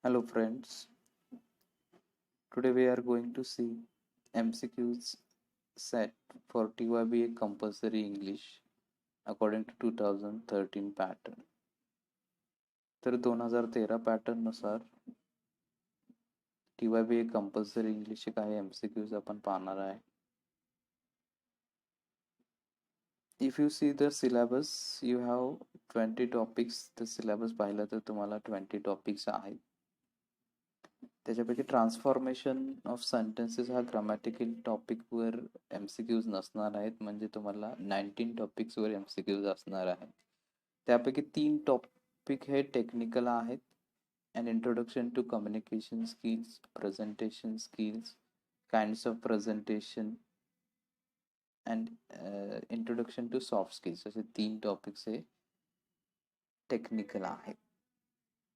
Hello friends, today we are going to see MCQs set for TYBA compulsory English according to 2013 pattern. तर 2013 pattern नुसार TYBA compulsory इंग्लिशचे काही MCQs आपण पाहणार आहे. If you see the syllabus, you have 20 topics. The syllabus पाहिलं तर तुम्हाला 20 topics आहेत. त्याच्यापैकी ट्रान्सफॉर्मेशन ऑफ सेंटेन्सेस हा ग्रामॅटिकल टॉपिकवर MCQs नसणार आहेत, म्हणजे तुम्हाला 19 टॉपिक्सवर MCQs असणार आहेत. त्यापैकी 3 टॉपिक हे टेक्निकल आहेत. And introduction to communication skills, presentation skills, kinds of presentation and introduction to soft skills, असे 3 टॉपिक्स हे टेक्निकल आहेत.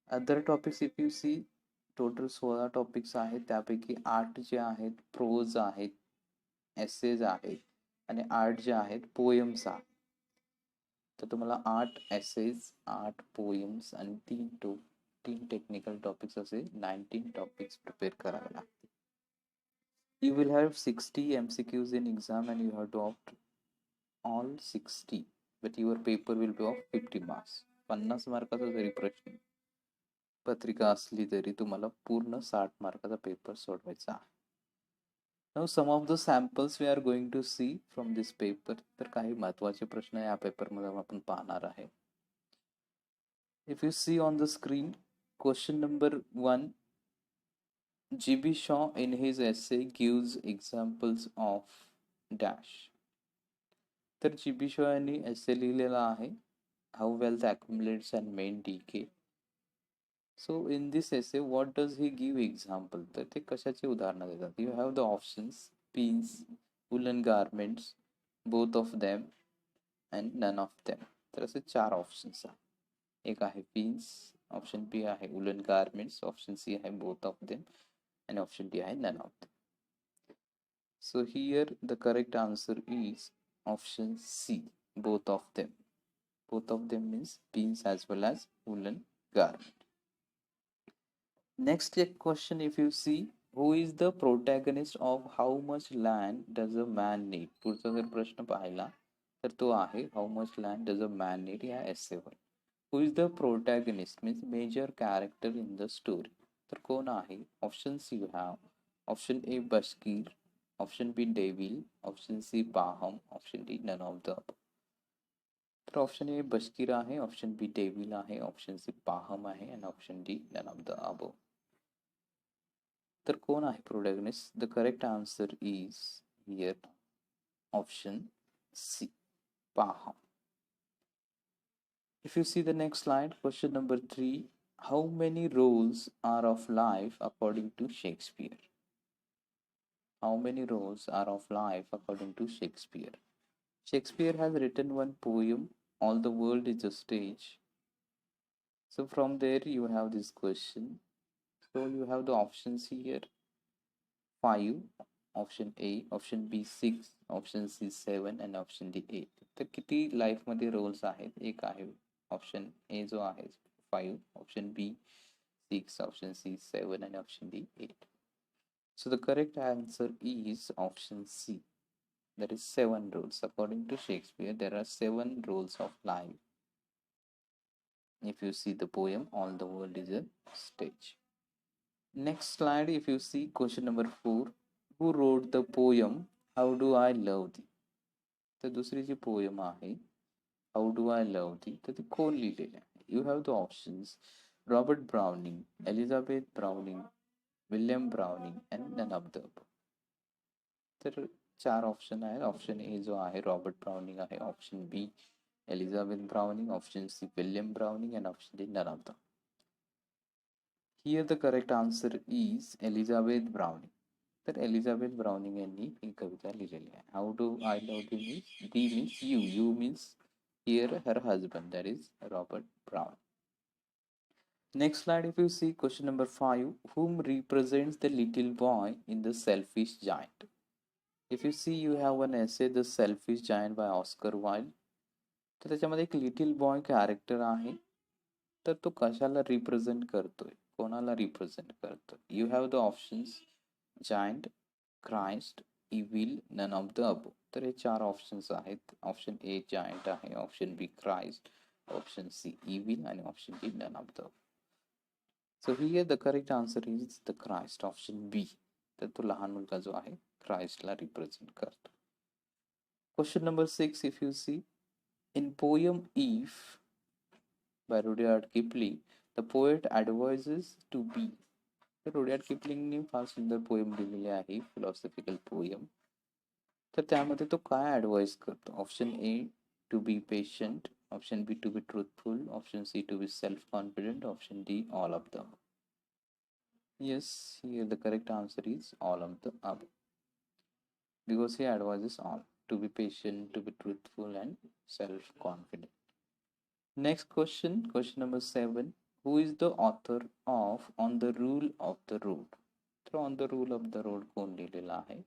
Other topics if you see total 16 topics आहेत. त्यापैकी 8 जे आहेत प्रोज आहेत, एसेज आहेत आणि 8 जे आहेत पोएम्स आहेत. तर तुम्हाला 8 एसेज, 8 पोएम्स आणि 3 टेक्निकल टॉपिक्स असे 19 टॉपिक्स प्रिपेअर करावे लागतील. You will have 60 MCQs in exam and you have to opt all 60, but your paper will be of 50 marks. 50 मार्काचा जरी प्रश्न पत्रिका असली तरी तुम्हाला पूर्ण 60 मार्काचा पेपर सोडवायचा आहे. Now some of the samples we are going to see from this paper. तर काही महत्त्वाचे प्रश्न या पेपरमध्ये आपण पाहणार आहे. If you see on the screen, question number 1, G.B. Shaw in his essay gives examples of dash. तर G.B. Shaw यांनी essay लिहिलेला आहे How Wealth Accumulates and Main Decay. So in this essay, what does he give example? तर ते कशाचे उदाहरण देतात? You have the options pins, woolen garments, both of them and none of them. तर असे 4 ऑप्शन्स आहेत. एक आहे pins, ऑप्शन बी आहे woolen garments, ऑप्शन सी आहे both of them and option D आहे none of them. So here the correct answer is option C, both of them. Both of them means pins as well as woolen garment. Next question, if you see, who is the protagonist of How Much Land Does a Man Need? पुढचा जर प्रश्न पाहिला तर तो आहे How Much Land Does a Man Need या एसेवर. Who is the protagonist means major character in the story? तर कोण आहे? Option C you have, option A Bashkir, option B devil, option C Pahom, option D none of the above. तर option A Bashkir आहे, option B devil आहे, option C Pahom आहे आणि option D none of the above. तर कोण आहे protagonist? The correct answer is here option C, Pahom. If you see the next slide, question number 3, how many roles are of life according to Shakespeare? How many roles are of life according to Shakespeare? Shakespeare has written one poem, All the World is a Stage. So from there you have this question. So you have the options here, 5, option A, option B 6, option C 7 and option D 8. तर किती life मध्ये roles आहेत? एक आहे option A जो आहे 5, option B 6, option C 7 and option D 8. So the correct answer is option C. There is 7 roles. According to Shakespeare, there are 7 roles of life. If you see the poem, All the World is a Stage. Next slide, if you see question number 4, who wrote the poem How Do I Love Thee? तर दुसरी जी poem आहे How Do I Love Thee, तर ती कोण लिहिलेली आहे? You have the options Robert Browning, Elizabeth Browning, William Browning and none of the above. तर 4 option आहेत. ऑप्शन ए जो आहे रॉबर्ट ब्राउनिंग आहे, option B Elizabeth Browning, option C William Browning and option D none of the. Here the correct answer is Elizabeth Browning. तर Elizabeth Browning यांनी ही कविता लिहिलेली आहे. How do I love thee means thee means you, you means here her husband, that is Robert Brown. Next slide, if you see question number 5, whom represents the little boy in The Selfish Giant? If you see, you have one essay The Selfish Giant by Oscar Wilde. तर त्याच्यामध्ये एक little boy character आहे तर तो कशाला represent करतोय, कोणाला represent करतोय? You have the options giant, Christ, evil, none of the above. तर हे 4 ऑप्शन्स आहेत. ऑप्शन ए जायंट आहे, option B Christ, option C evil आणि option D none of the. So here the correct answer is the Christ, option B. तर तो लहान मुलगा जो आहे क्राइस्टला रिप्रेझेंट करतो. Question number 6, if you see in poem If by Rudyard Kipling, the poet advises to be. तर Rudyard किपलिंगने फार सुंदर पोयम लिहिलेली आहे, फिलॉसॉफिकल पोयम. तर त्यामध्ये तो काय ॲडवाइस करतो? Option A to be patient, option B to be truthful, option C to be self confident, option D all of the. Yes, here the correct answer is all of the above. Because he advises all to be patient, to be truthful, and self-confident. Next question, question number 7. Who is the author of On the Rule of the Road? So On the Rule of the Road कोण लिहिलेला आहे?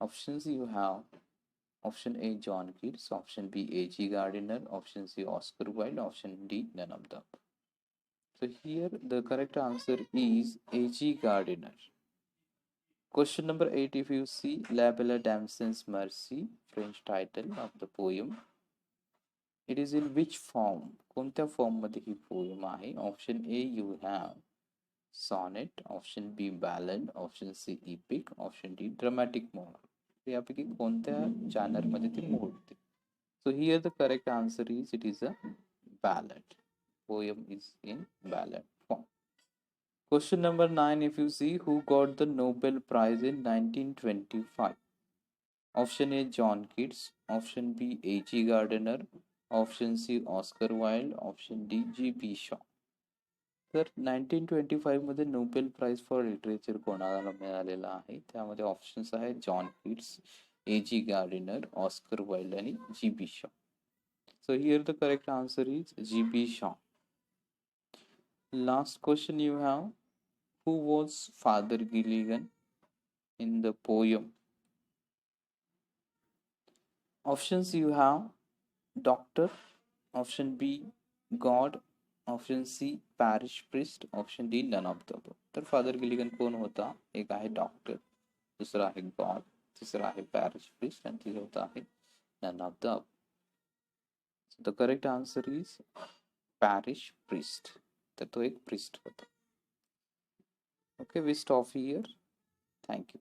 Options you have. Option A John Keats, option B A.G. Gardiner, option C Oscar Wilde, option D none of them. So here the correct answer is A.G. Gardiner. Question number 8, if you see La Belle Damson's Mercy, French title of the poem, it is in which form? कोणत्या form मध्ये ही poem आहे? Option A you have sonnet, option B ballad, option C epic, option D dramatic mode. यापैकी कोणत्या genre मध्ये ती मोडते? So here the correct answer is it is a ballad. Poem is in ballad form. Question number 9, if you see who got the Nobel Prize in 1925? Option A John Keats, option B A.G. Gardiner, option C Oscar Wilde, option D G.B. Shaw. तर 1925 मध्ये Nobel prize for literature कोणाला मिळालेला आहे? त्यामध्ये options आहेत John Keats, A.G. Gardiner, Oscar Wilde आणि G.B. Shaw. So here the correct answer is G.B. Shaw. Last question you have. Who was Father Gilligan in the poem? Options you have doctor, option B God, option C parish priest, option D none of the above. तर father Gilligan कोण होता? एक आहे doctor, दुसरा आहे God, तिसरा आहे parish priest आणि तिसरा आहे none of the above. The correct answer is parish priest. तर तो एक प्रिस्ट होता. Okay, we stop here. Thank you.